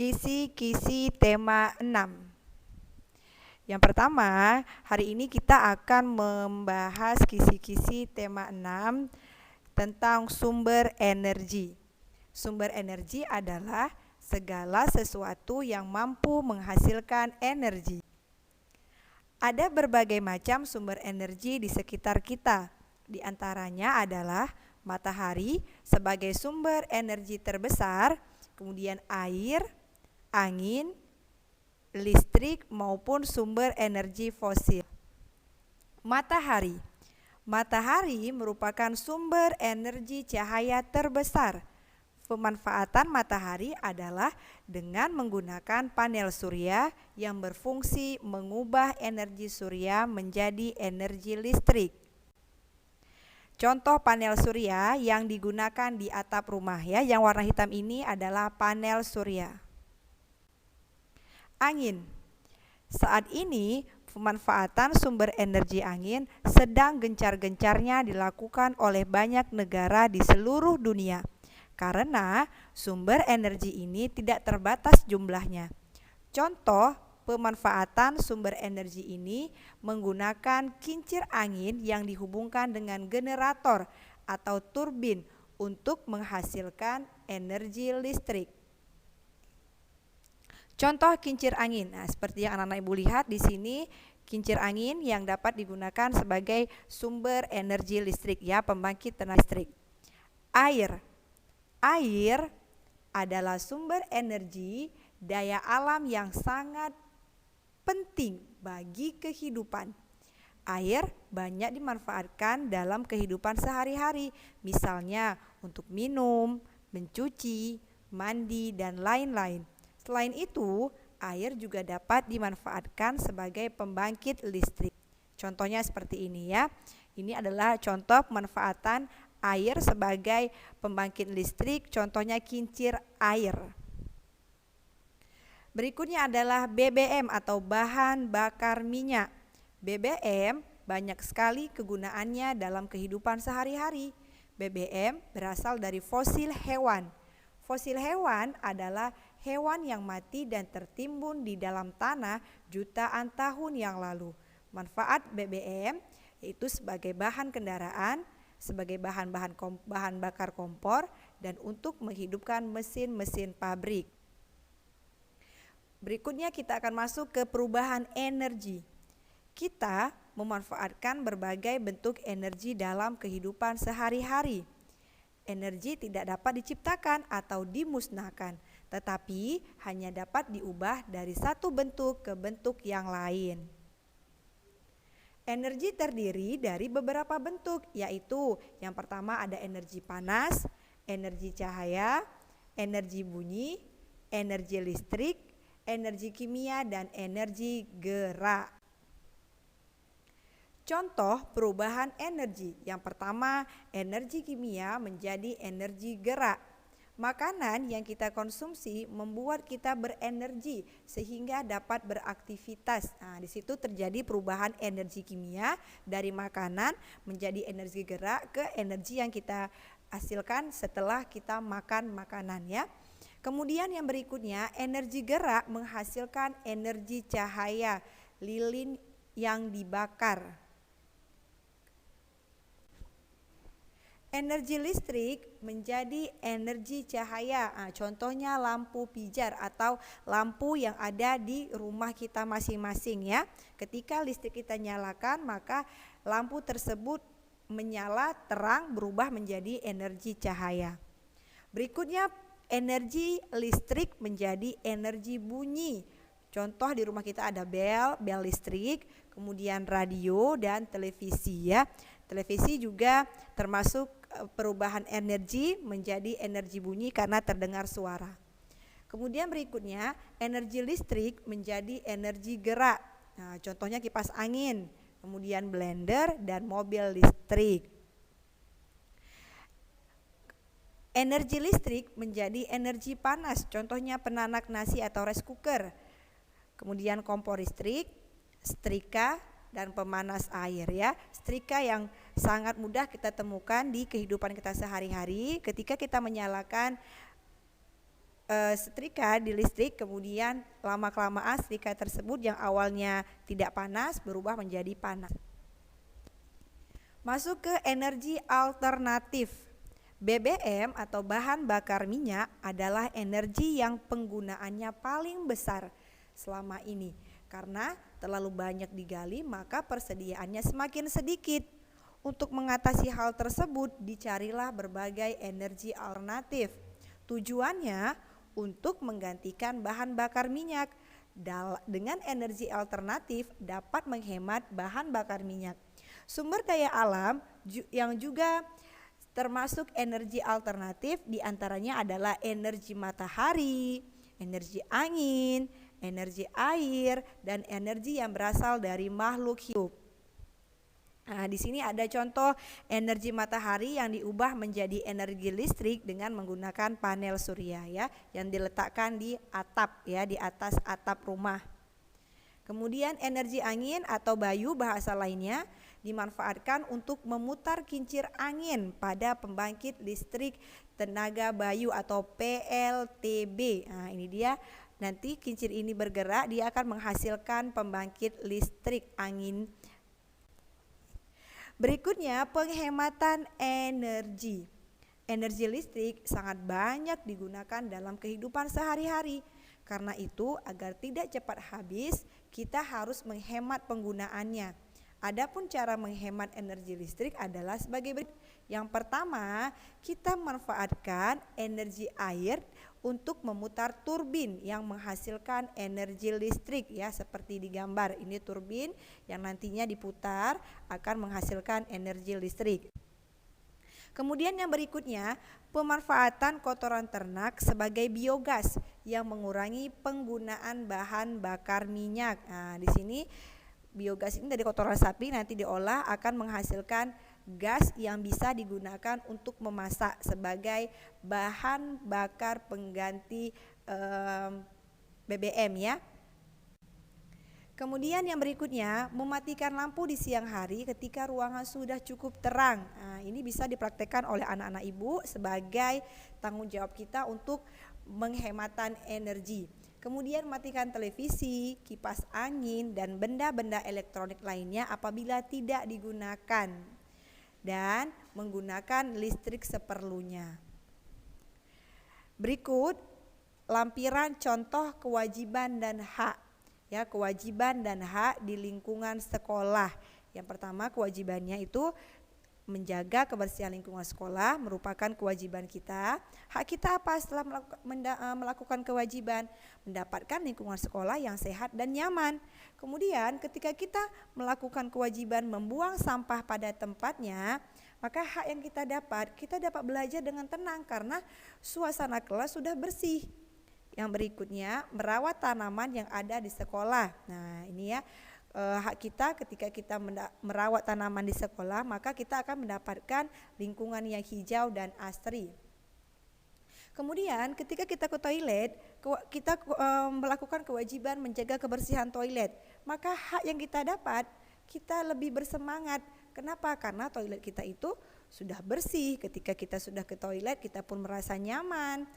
Kisi-kisi tema 6. Yang pertama, hari ini kita akan membahas kisi-kisi tema 6 tentang sumber energi. Sumber energi adalah segala sesuatu yang mampu menghasilkan energi. Ada berbagai macam sumber energi di sekitar kita. Di antaranya adalah matahari sebagai sumber energi terbesar, kemudian air, angin, listrik maupun sumber energi fosil. Matahari. Matahari merupakan sumber energi cahaya terbesar. Pemanfaatan matahari adalah dengan menggunakan panel surya yang berfungsi mengubah energi surya menjadi energi listrik. Contoh panel surya yang digunakan di atap rumah ya, yang warna hitam ini adalah panel surya. Angin. Saat ini pemanfaatan sumber energi angin sedang gencar-gencarnya dilakukan oleh banyak negara di seluruh dunia. Karena sumber energi ini tidak terbatas jumlahnya. Contoh pemanfaatan sumber energi ini menggunakan kincir angin yang dihubungkan dengan generator atau turbin untuk menghasilkan energi listrik. Contoh kincir angin. Nah, seperti yang anak-anak Ibu lihat di sini, kincir angin yang dapat digunakan sebagai sumber energi listrik ya, pembangkit tenaga listrik. Air. Air adalah sumber energi daya alam yang sangat penting bagi kehidupan. Air banyak dimanfaatkan dalam kehidupan sehari-hari, misalnya untuk minum, mencuci, mandi, dan lain-lain. Selain itu, air juga dapat dimanfaatkan sebagai pembangkit listrik. Contohnya seperti ini ya. Ini adalah contoh pemanfaatan air sebagai pembangkit listrik, contohnya kincir air. Berikutnya adalah BBM atau bahan bakar minyak. BBM banyak sekali kegunaannya dalam kehidupan sehari-hari. BBM berasal dari fosil hewan. Fosil hewan adalah hewan yang mati dan tertimbun di dalam tanah jutaan tahun yang lalu. Manfaat BBM yaitu sebagai bahan kendaraan, sebagai bahan bakar kompor, dan untuk menghidupkan mesin-mesin pabrik. Berikutnya kita akan masuk ke perubahan energi. Kita memanfaatkan berbagai bentuk energi dalam kehidupan sehari-hari. Energi tidak dapat diciptakan atau dimusnahkan, tetapi hanya dapat diubah dari satu bentuk ke bentuk yang lain. Energi terdiri dari beberapa bentuk, yaitu yang pertama ada energi panas, energi cahaya, energi bunyi, energi listrik, energi kimia, dan energi gerak. Contoh perubahan energi. Yang pertama, energi kimia menjadi energi gerak. Makanan yang kita konsumsi membuat kita berenergi sehingga dapat beraktivitas. Nah, di situ terjadi perubahan energi kimia dari makanan menjadi energi gerak ke energi yang kita hasilkan setelah kita makan makanan ya. Kemudian yang berikutnya, energi gerak menghasilkan energi cahaya lilin yang dibakar. Energi listrik menjadi energi cahaya. Nah, contohnya lampu pijar atau lampu yang ada di rumah kita masing-masing ya. Ketika listrik kita nyalakan, maka lampu tersebut menyala terang berubah menjadi energi cahaya. Berikutnya, energi listrik menjadi energi bunyi. Contoh di rumah kita ada bel listrik, kemudian radio dan televisi ya. Televisi juga termasuk perubahan energi menjadi energi bunyi karena terdengar suara. Kemudian berikutnya, energi listrik menjadi energi gerak. Nah, contohnya kipas angin, kemudian blender dan mobil listrik. Energi listrik menjadi energi panas, contohnya penanak nasi atau rice cooker. Kemudian kompor listrik, setrika, dan pemanas air ya. Setrika yang sangat mudah kita temukan di kehidupan kita sehari-hari. Ketika kita menyalakan setrika di listrik, kemudian lama-kelamaan setrika tersebut yang awalnya tidak panas berubah menjadi panas. Masuk ke energi alternatif. BBM atau bahan bakar minyak adalah energi yang penggunaannya paling besar selama ini. Karena terlalu banyak digali, maka persediaannya semakin sedikit. Untuk mengatasi hal tersebut, dicarilah berbagai energi alternatif. Tujuannya untuk menggantikan bahan bakar minyak. Dengan energi alternatif dapat menghemat bahan bakar minyak. Sumber daya alam yang juga termasuk energi alternatif diantaranya adalah energi matahari, energi angin, energi air, dan energi yang berasal dari makhluk hidup. Nah, di sini ada contoh energi matahari yang diubah menjadi energi listrik dengan menggunakan panel surya ya, yang diletakkan di atap ya, di atas atap rumah. Kemudian energi angin atau bayu bahasa lainnya dimanfaatkan untuk memutar kincir angin pada pembangkit listrik tenaga bayu atau PLTB. Nah, ini dia, nanti kincir ini bergerak, dia akan menghasilkan pembangkit listrik angin. Berikutnya, penghematan energi. Energi listrik sangat banyak digunakan dalam kehidupan sehari-hari. Karena itu, agar tidak cepat habis, kita harus menghemat penggunaannya. Adapun cara menghemat energi listrik adalah sebagai berikut. Yang pertama, kita manfaatkan energi air untuk memutar turbin yang menghasilkan energi listrik ya, seperti di gambar. Ini turbin yang nantinya diputar akan menghasilkan energi listrik. Kemudian yang berikutnya, pemanfaatan kotoran ternak sebagai biogas yang mengurangi penggunaan bahan bakar minyak. Nah, di sini biogas ini dari kotoran sapi nanti diolah akan menghasilkan gas yang bisa digunakan untuk memasak sebagai bahan bakar pengganti BBM ya. Kemudian yang berikutnya, mematikan lampu di siang hari ketika ruangan sudah cukup terang. Nah, ini bisa dipraktekkan oleh anak-anak ibu sebagai tanggung jawab kita untuk penghematan energi. Kemudian matikan televisi, kipas angin, dan benda-benda elektronik lainnya apabila tidak digunakan. Dan menggunakan listrik seperlunya. Berikut lampiran contoh kewajiban dan hak. Ya, kewajiban dan hak di lingkungan sekolah. Yang pertama, kewajibannya itu menjaga kebersihan lingkungan sekolah merupakan kewajiban kita. Hak kita apa setelah melakukan kewajiban? Mendapatkan lingkungan sekolah yang sehat dan nyaman. Kemudian ketika kita melakukan kewajiban membuang sampah pada tempatnya, maka hak yang kita dapat belajar dengan tenang karena suasana kelas sudah bersih. Yang berikutnya, merawat tanaman yang ada di sekolah. Nah, ini ya, hak kita ketika kita merawat tanaman di sekolah, maka kita akan mendapatkan lingkungan yang hijau dan asri. Kemudian ketika kita ke toilet, kita melakukan kewajiban menjaga kebersihan toilet, maka hak yang kita dapat, kita lebih bersemangat. Kenapa? Karena toilet kita itu sudah bersih. Ketika kita sudah ke toilet, kita pun merasa nyaman.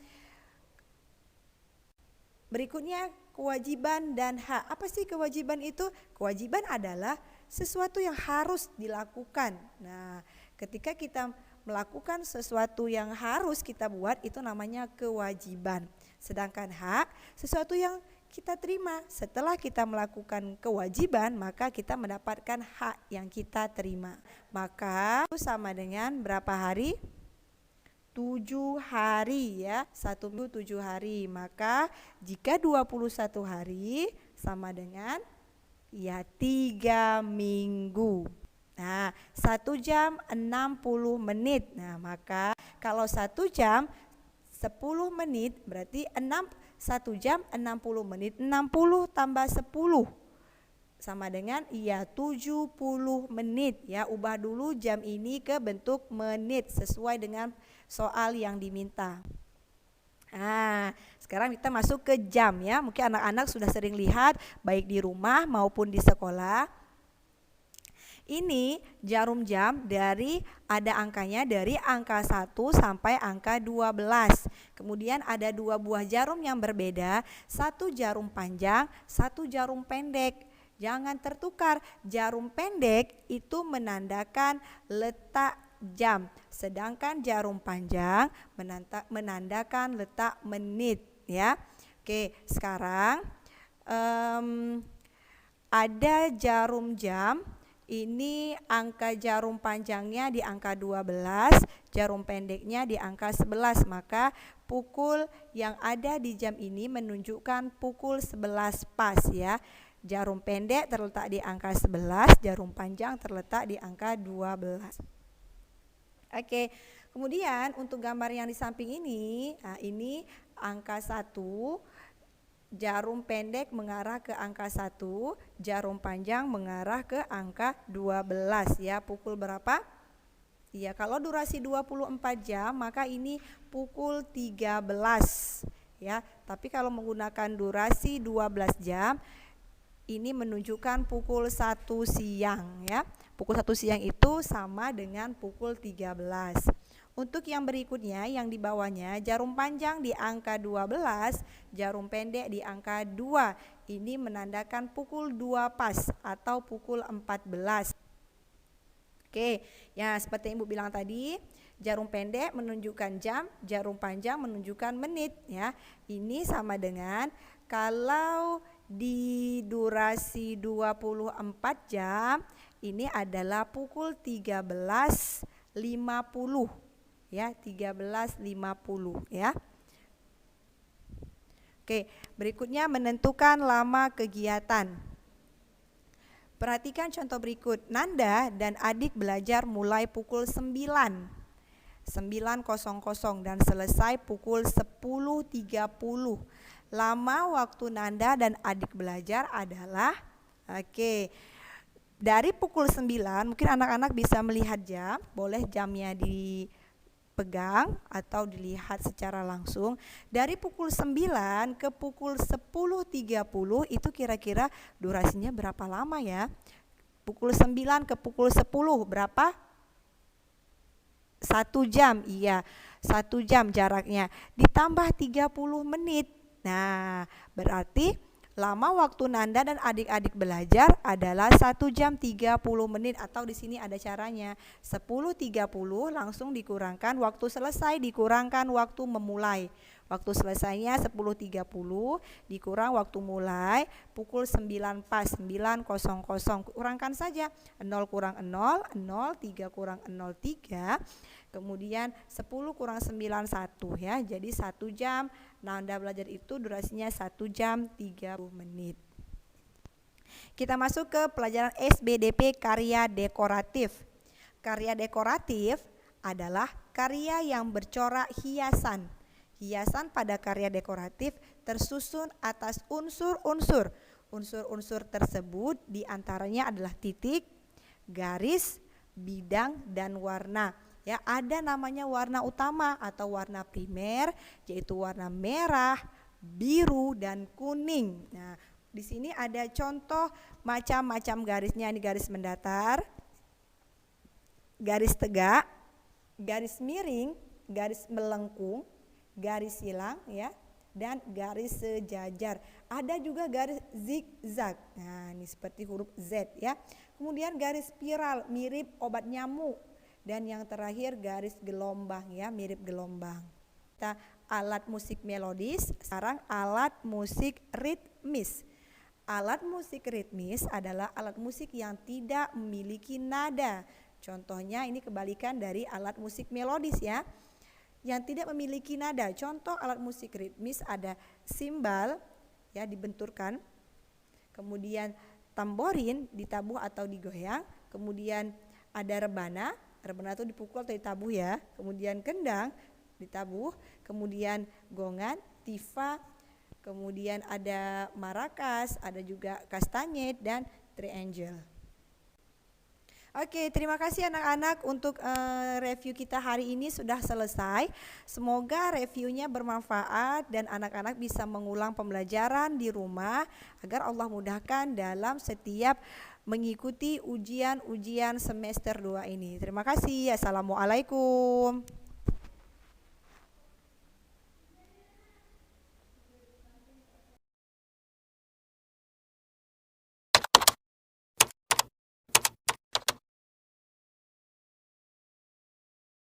Berikutnya, kewajiban dan hak. Apa sih kewajiban itu? Kewajiban adalah sesuatu yang harus dilakukan. Nah, ketika kita melakukan sesuatu yang harus kita buat, itu namanya kewajiban. Sedangkan hak, sesuatu yang kita terima. Setelah kita melakukan kewajiban, maka kita mendapatkan hak yang kita terima. Maka itu sama dengan berapa hari? 7 hari ya, 1 minggu 7 hari. Maka jika 21 hari sama dengan ya 3 minggu. Nah, 1 jam 60 menit. Nah, maka kalau 1 jam 10 menit berarti 1 jam 60 menit. 60 tambah 10 sama dengan 70 menit ya. Ubah dulu jam ini ke bentuk menit sesuai dengan soal yang diminta. Nah, sekarang kita masuk ke jam ya. Mungkin anak-anak sudah sering lihat baik di rumah maupun di sekolah. Ini jarum jam dari ada angkanya dari angka 1 sampai angka 12. Kemudian ada dua buah jarum yang berbeda, satu jarum panjang, satu jarum pendek. Jangan tertukar, jarum pendek itu menandakan letak jam, sedangkan jarum panjang menandakan letak menit ya. Oke, sekarang ada jarum jam. Ini angka jarum panjangnya di angka 12, jarum pendeknya di angka 11. Maka pukul yang ada di jam ini menunjukkan pukul 11 pas ya. Jarum pendek terletak di angka 11, jarum panjang terletak di angka 12. Oke, kemudian untuk gambar yang di samping ini, nah ini angka 1. Jarum pendek mengarah ke angka 1, jarum panjang mengarah ke angka 12 ya. Pukul berapa? Ya, kalau durasi 24 jam maka ini pukul 13 ya. Tapi kalau menggunakan durasi 12 jam ini menunjukkan pukul 1 siang ya. Pukul 1 siang itu sama dengan pukul 13. Untuk yang berikutnya, yang di bawahnya, jarum panjang di angka 12, jarum pendek di angka 2. Ini menandakan pukul 2 pas atau pukul 14. Oke, ya seperti yang Ibu bilang tadi, jarum pendek menunjukkan jam, jarum panjang menunjukkan menit ya. Ini sama dengan kalau di durasi 24 jam, ini adalah pukul 13.50. Ya, 13.50 ya. Oke, berikutnya menentukan lama kegiatan. Perhatikan contoh berikut. Nanda dan adik belajar mulai pukul 9.00 dan selesai pukul 10.30. Lama waktu Nanda dan adik belajar adalah dari pukul 9, mungkin anak-anak bisa melihat jam, boleh jamnya dipegang atau dilihat secara langsung. Dari pukul 9 ke pukul 10.30 itu kira-kira durasinya berapa lama ya? Pukul 9 ke pukul 10 berapa? 1 jam, iya 1 jam jaraknya. Ditambah 30 menit. Nah, berarti lama waktu Nanda dan adik-adik belajar adalah 1 jam 30 menit atau di sini ada caranya. 10.30 langsung dikurangkan waktu selesai dikurangkan waktu memulai. Waktu selesainya 10.30 dikurang waktu mulai pukul 9 pas 9.00. Kurangkan saja 0 kurang 0, 0, 3 kurang 0, 3. Kemudian 10 kurang 9, 1 ya. Jadi 1 jam Nanda belajar itu durasinya 1 jam 30 menit. Kita masuk ke pelajaran SBDP karya dekoratif. Karya dekoratif adalah karya yang bercorak hiasan. Hiasan pada karya dekoratif tersusun atas unsur-unsur. Unsur-unsur tersebut diantaranya adalah titik, garis, bidang, dan warna. Ya, ada namanya warna utama atau warna primer, yaitu warna merah, biru, dan kuning. Nah, di sini ada contoh macam-macam garisnya. Ini garis mendatar, garis tegak, garis miring, garis melengkung, garis silang ya, dan garis sejajar. Ada juga garis zigzag. Nah, ini seperti huruf Z ya. Kemudian garis spiral mirip obat nyamuk. Dan yang terakhir garis gelombang ya, mirip gelombang. Kita alat musik melodis, sekarang alat musik ritmis. Alat musik ritmis adalah alat musik yang tidak memiliki nada. Contohnya ini kebalikan dari alat musik melodis ya, yang tidak memiliki nada. Contoh alat musik ritmis ada simbal ya, dibenturkan. Kemudian tamborin ditabuh atau digoyang. Kemudian ada rebana. Rebana itu dipukul atau ditabuh ya. Kemudian kendang ditabuh. Kemudian gongan, tifa. Kemudian ada marakas, ada juga kastanyet dan triangle. Oke, terima kasih anak-anak untuk review kita hari ini sudah selesai. Semoga reviewnya bermanfaat dan anak-anak bisa mengulang pembelajaran di rumah agar Allah mudahkan dalam setiap mengikuti ujian-ujian semester 2 ini. Terima kasih. Assalamualaikum.